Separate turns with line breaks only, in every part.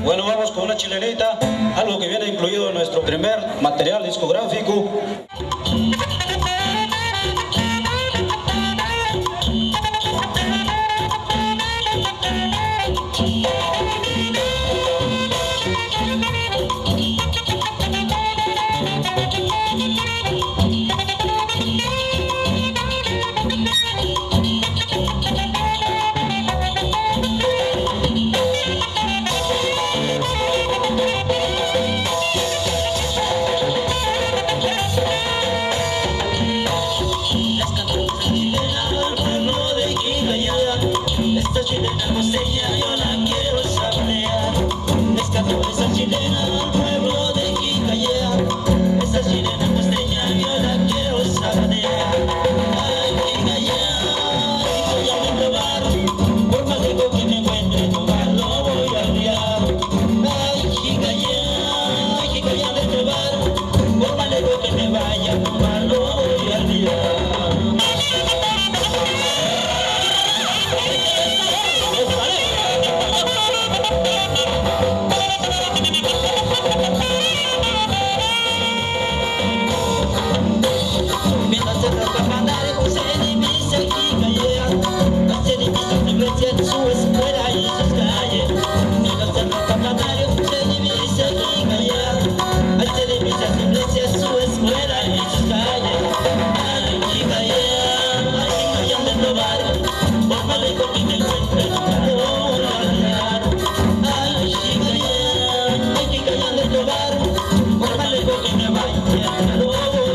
Bueno, vamos con una chilenita, algo que viene incluido en nuestro primer material discográfico.
Esta chilena costeña yo la quiero saborear. Rescato esa chilena al pueblo de Quicayea. Esta chilena costeña yo la quiero saborear. Ay, Quicayea, voy a probar. Por más lejos que me encuentre, tu bar lo voy a olvidar. Ay, Quicayea, Quicayea de probar. Por más lejos que me vaya, tu bar lo voy a olvidar. En su escuela y sus calles, mientras el campanario se divise aquí callea. Ahí se divise su iglesia, su escuela y sus calles. Ay, Quicayea, ay, Quicayea de probar, por más lejos que me encuentre, nunca lo voy a olvidar. Ay, Quicayea, ay, Quicayea de probar, por más lejos que me vaya, nunca lo voy a olvidar.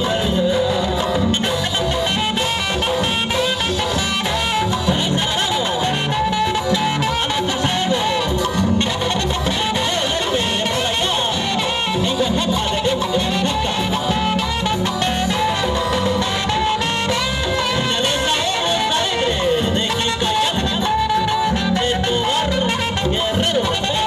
De tu barrio, Guerrero.